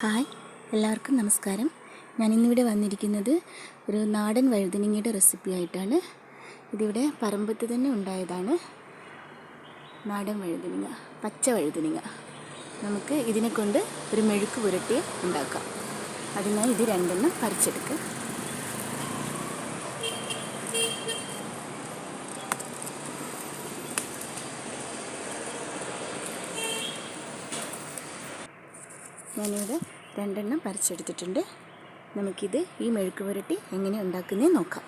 Hi, എല്ലാവർക്കും നമസ്കാരം. ഞാനിന്നിവിടെ വന്നിരിക്കുന്നത് ഒരു നാടൻ വഴുതനങ്ങയുടെ റെസിപ്പി ആയിട്ടാണ്. ഇതിവിടെ പറമ്പത്ത് തന്നെ ഉണ്ടായതാണ്. നാടൻ വഴുതനങ്ങ, പച്ച വഴുതനങ്ങ. നമുക്ക് ഇതിനെ കൊണ്ട് ഒരു മെഴുക്ക് പുരട്ടി ഉണ്ടാക്കാം. അതിനായി ഇത് രണ്ടെണ്ണം പറിച്ചെടുക്കുക. ഞാനിവിടെ രണ്ടെണ്ണം പറിച്ചെടുത്തിട്ടുണ്ട്. നമുക്കിത് ഈ മെഴുക്ക് പുരട്ടി എങ്ങനെ ഉണ്ടാക്കുന്നതെന്ന് നോക്കാം.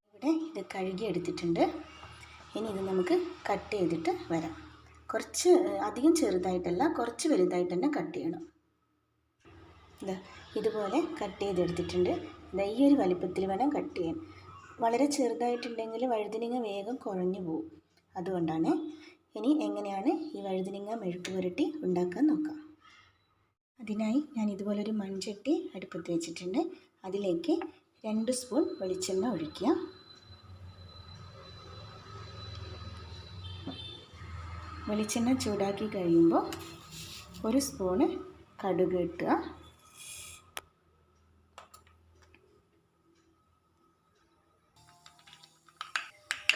ഇവിടെ ഇത് കഴുകി എടുത്തിട്ടുണ്ട്. ഇനി ഇത് നമുക്ക് കട്ട് ചെയ്തിട്ട് വരാം. കുറച്ച് അധികം ചെറുതായിട്ടല്ല, കുറച്ച് വലുതായിട്ട് തന്നെ കട്ട് ചെയ്യണം. ഇതുപോലെ കട്ട് ചെയ്തെടുത്തിട്ടുണ്ട്. ഈ ഒരു വലിപ്പത്തിൽ വേണം കട്ട് ചെയ്യാൻ. വളരെ ചെറുതായിട്ടുണ്ടെങ്കിൽ വഴുതനങ്ങ വേഗം കുഴഞ്ഞു പോകും. അതുകൊണ്ടാണ്. ഇനി എങ്ങനെയാണ് ഈ വഴുതനങ്ങ മെഴുക്ക് പുരട്ടി ഉണ്ടാക്കാൻ നോക്കാം. അതിനായി ഞാൻ ഇതുപോലൊരു മൺചട്ടി അടുപ്പത്ത് വെച്ചിട്ടുണ്ട്. അതിലേക്ക് 2 സ്പൂൺ വെളിച്ചെണ്ണ ഒഴിക്കുക. വെളിച്ചെണ്ണ ചൂടാക്കി കഴിയുമ്പോൾ 1 സ്പൂണ് കടുക് ഇട്ടുക.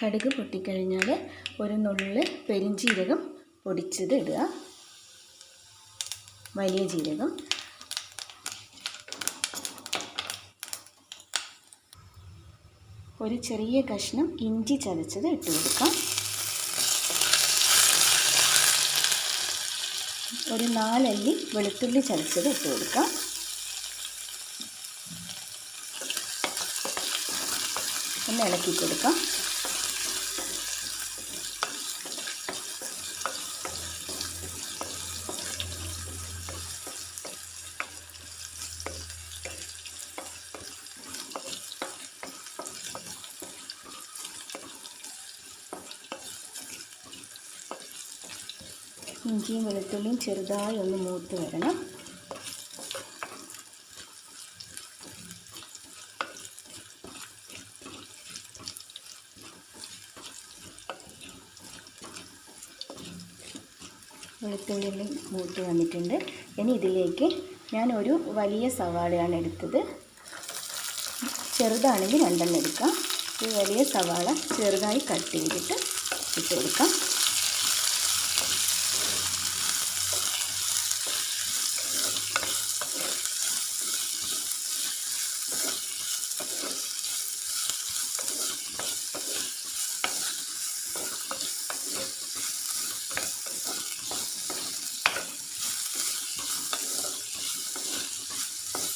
കടുക് പൊട്ടിക്കഴിഞ്ഞാൽ ഒരു നുള്ള് പെരുംജീരകം പൊടിച്ചത് ഇടുക. വലിയ ജീരകം, ഒരു ചെറിയ കഷ്ണം ഇഞ്ചി ചതച്ചത് ഇട്ട് കൊടുക്കാം. ഒരു 4 അല്ലി വെളുത്തുള്ളി ചതച്ചത് ഇട്ട് കൊടുക്കാം. ഒന്ന് ഇളക്കി കൊടുക്കാം. ഇഞ്ചിയും വെളുത്തുള്ളിയും ചെറുതായി ഒന്ന് മൂത്ത് വരണം. വെളുത്തുള്ളി മൂത്ത് വന്നിട്ടുണ്ട്. ഇനി ഇതിലേക്ക് ഞാൻ ഒരു വലിയ സവാളയാണ് എടുത്തത്. ചെറുതാണെങ്കിൽ 2 എണ്ണം എടുക്കാം. ഈ വലിയ സവാള ചെറുതായി കട്ട് ചെയ്തിട്ട് ഇട്ട് കൊടുക്കാം.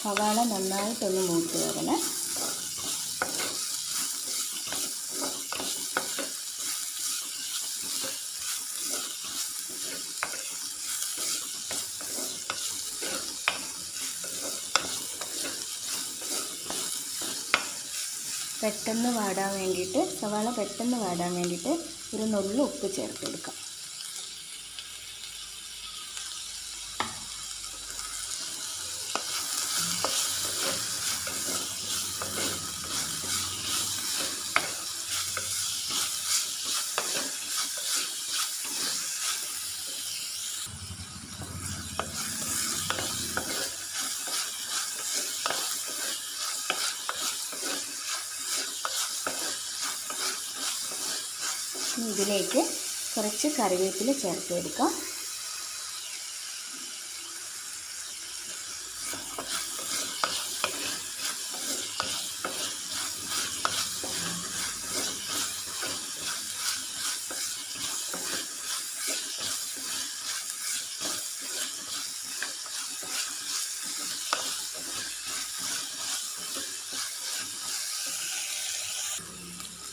സവാള നന്നായിട്ടൊന്ന് മൂത്ത് വരണം. പെട്ടെന്ന് വാടാൻ വേണ്ടിയിട്ട്, സവാള പെട്ടെന്ന് വാടാൻ വേണ്ടിയിട്ട് ഒരു നുള്ളു ഉപ്പ് ചേർത്ത് കൊടുക്കാം. ഇതിലേക്ക് കുറച്ച് കറിവേപ്പില ചേർത്ത് കൊടുക്കാം.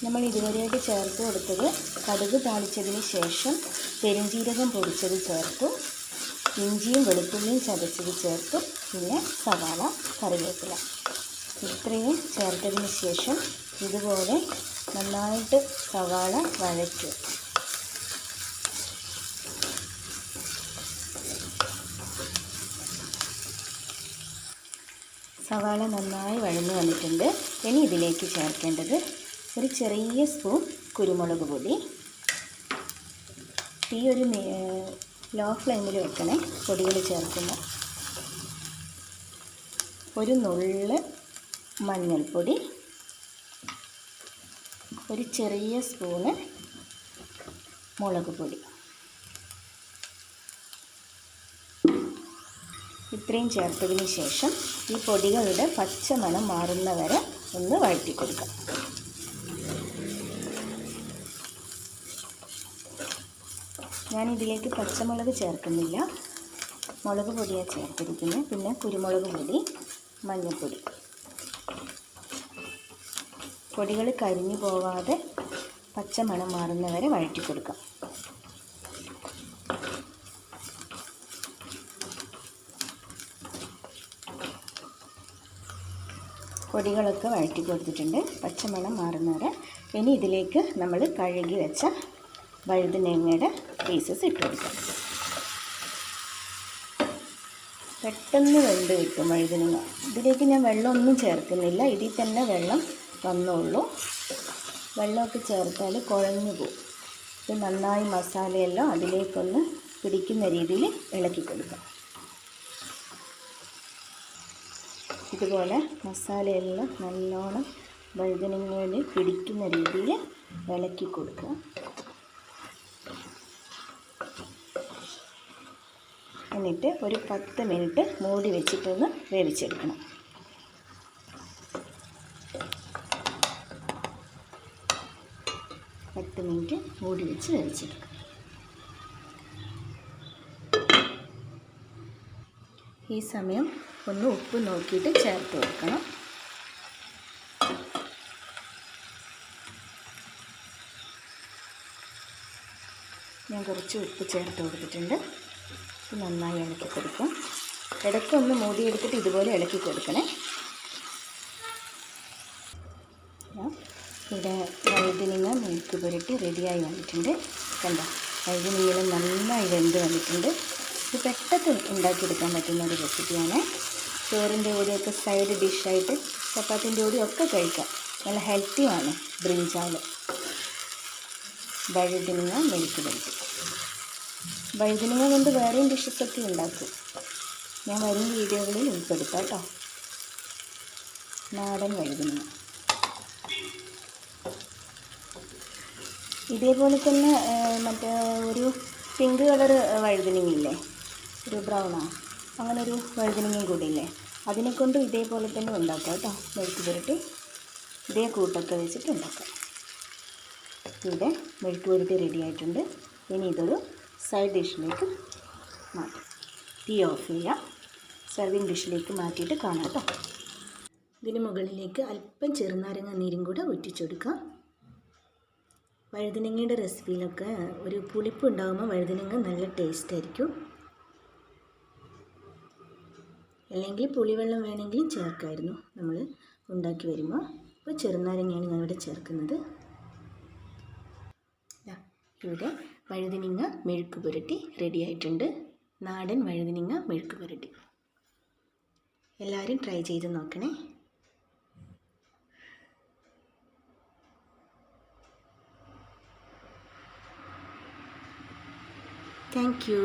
നമ്മൾ ഇതുവരെയായിട്ട് ചേർത്ത് കൊടുത്തത് കടുക് താളിച്ചതിന് ശേഷം പെരുംജീരകം പൊടിച്ചത് ചേർത്തു, ഇഞ്ചിയും വെളുത്തുള്ളിയും ചതച്ചത് ചേർത്തു, പിന്നെ സവാള, കറിവേപ്പില ഇത്രയും ചേർത്തതിന് ശേഷം ഇതുപോലെ നന്നായിട്ട് സവാള വഴറ്റുക. സവാള നന്നായി വഴന്നു വന്നിട്ടുണ്ട്. ഇനി ഇതിലേക്ക് ചേർക്കേണ്ടത് ഒരു ചെറിയ സ്പൂൺ കുരുമുളക് പൊടി, ലോ ഫ്ലെയിമിൽ വെക്കണേ പൊടികൾ ചേർക്കുമ്പോൾ. ഒരു നുള്ള് മഞ്ഞൾപ്പൊടി, ഒരു ചെറിയ സ്പൂണ് മുളക് പൊടി, ഇത്രയും ചേർത്തതിന് ശേഷം ഈ പൊടികളുടെ പച്ച മണം മാറുന്നവരെ ഒന്ന് വഴറ്റി കൊടുക്കാം. ഞാനിതിലേക്ക് പച്ചമുളക് ചേർക്കുന്നില്ല, മുളക് പൊടിയാണ് ചേർത്തിരിക്കുന്നത്. പിന്നെ കുരുമുളക് പൊടി, മഞ്ഞൾപ്പൊടി. പൊടികൾ കരിഞ്ഞു പോവാതെ പച്ച മണം മാറുന്നവരെ വഴറ്റി കൊടുക്കാം. പൊടികളൊക്കെ വഴറ്റി കൊടുത്തിട്ടുണ്ട്, പച്ചമണം മാറുന്നവരെ. ഇനി ഇതിലേക്ക് നമ്മൾ കഴുകി വെച്ച വഴുതനങ്ങയുടെ പീസസ് ഇട്ട് കൊടുക്കാം. പെട്ടെന്ന് വെന്ത് കിട്ടും വഴുതനങ്ങ. ഇതിലേക്ക് ഞാൻ വെള്ളമൊന്നും ചേർക്കുന്നില്ല, ഇതിൽ തന്നെ വെള്ളം വന്നോളൂ. വെള്ളമൊക്കെ ചേർത്താൽ കുഴഞ്ഞു പോകും. ഇത് നന്നായി മസാലയെല്ലാം അതിലേക്കൊന്ന് പിടിക്കുന്ന രീതിയിൽ ഇളക്കി കൊടുക്കാം. ഇതുപോലെ മസാലയെല്ലാം നല്ലോണം വഴുതനങ്ങയിൽ പിടിക്കുന്ന രീതിയിൽ ഇളക്കി കൊടുക്കുക. എന്നിട്ട് ഒരു 10 മിനിറ്റ് മൂടി വെച്ചിട്ടൊന്ന് വേവിച്ചെടുക്കണം. മിനിറ്റ് മൂടി വെച്ച് വേവിച്ചെടുക്കാം. ഈ സമയം ഒന്ന് ഉപ്പ് നോക്കിയിട്ട് ചേർത്ത് കൊടുക്കണം. ഞാൻ കുറച്ച് ഉപ്പ് ചേർത്ത് കൊടുത്തിട്ടുണ്ട്. ഇത് നന്നായി ഇളക്കി കൊടുക്കാം. ഇടയ്ക്കൊന്ന് മൂടിയെടുത്തിട്ട് ഇതുപോലെ ഇളക്കി കൊടുക്കണേ. ഇവിടെ വഴുതനങ്ങ മെഴുക്ക് പുരട്ടി റെഡിയായി വന്നിട്ടുണ്ട്. കണ്ടോ, വഴുതനങ്ങയിൽ നന്നായി വെന്ത് വന്നിട്ടുണ്ട്. ഇത് പെട്ടെന്ന് ഉണ്ടാക്കിയെടുക്കാൻ പറ്റുന്ന ഒരു റെസിപ്പിയാണ്. ചോറിൻ്റെ കൂടെയൊക്കെ സൈഡ് ഡിഷായിട്ട് ചപ്പാത്തിൻ്റെ കൂടെയൊക്കെ കഴിക്കാം. നല്ല ഹെൽത്തിയാണ് ബ്രിഞ്ചാൾ. വഴുതനങ്ങ മെഴുക്ക് പുരട്ടി. വഴുതനങ്ങ കൊണ്ട് വേറെയും ഡിഷസൊക്കെ ഉണ്ടാക്കും. ഞാൻ വരും വീഡിയോകളിൽ ഉൾപ്പെടുത്താം കേട്ടോ. നാടൻ വഴുതനങ്ങ. ഇതേപോലെ തന്നെ മറ്റേ ഒരു പിങ്ക് കളർ വഴുതനങ്ങയില്ലേ, ഒരു ബ്രൗണോ അങ്ങനെ ഒരു വഴുതനങ്ങയും കൂടി ഇല്ലേ, അതിനെക്കൊണ്ട് ഇതേപോലെ തന്നെ ഉണ്ടാക്കാം കേട്ടോ. മെഴുക്ക് പുരട്ടി ഇതേ കൂട്ടൊക്കെ വെച്ചിട്ട് ഉണ്ടാക്കാം. ഇവിടെ മെഴുക്ക് പുരട്ടി റെഡി ആയിട്ടുണ്ട്. ഇനി ഇതൊരു സൈഡ് ഡിഷിലേക്ക് മാറ്റാം. തീ ഓഫ് ചെയ്യാം. സർവിങ് ഡിഷിലേക്ക് മാറ്റിയിട്ട് കാണാം കേട്ടോ. ഇതിന് മുകളിലേക്ക് അല്പം ചെറുനാരങ്ങ നീരും കൂടെ ഒറ്റിച്ചെടുക്കാം. വഴുതനങ്ങയുടെ റെസിപ്പിയിലൊക്കെ ഒരു പുളിപ്പ് ഉണ്ടാകുമ്പോൾ വഴുതനങ്ങ നല്ല ടേസ്റ്റ് ആയിരിക്കും. അല്ലെങ്കിൽ പുളിവെള്ളം വേണമെങ്കിലും ചേർക്കായിരുന്നു നമ്മൾ ഉണ്ടാക്കി വരുമ്പോൾ. ഇപ്പോൾ ചെറുനാരങ്ങയാണ് ഞാനിവിടെ ചേർക്കുന്നത്. ഇവിടെ വഴുതനങ്ങ മെഴുക്ക് പുരട്ടി റെഡി ആയിട്ടുണ്ട്. നാടൻ വഴുതനങ്ങ മെഴുക്ക് പുരട്ടി. എല്ലാവരും ട്രൈ ചെയ്ത് നോക്കണേ. Thank you.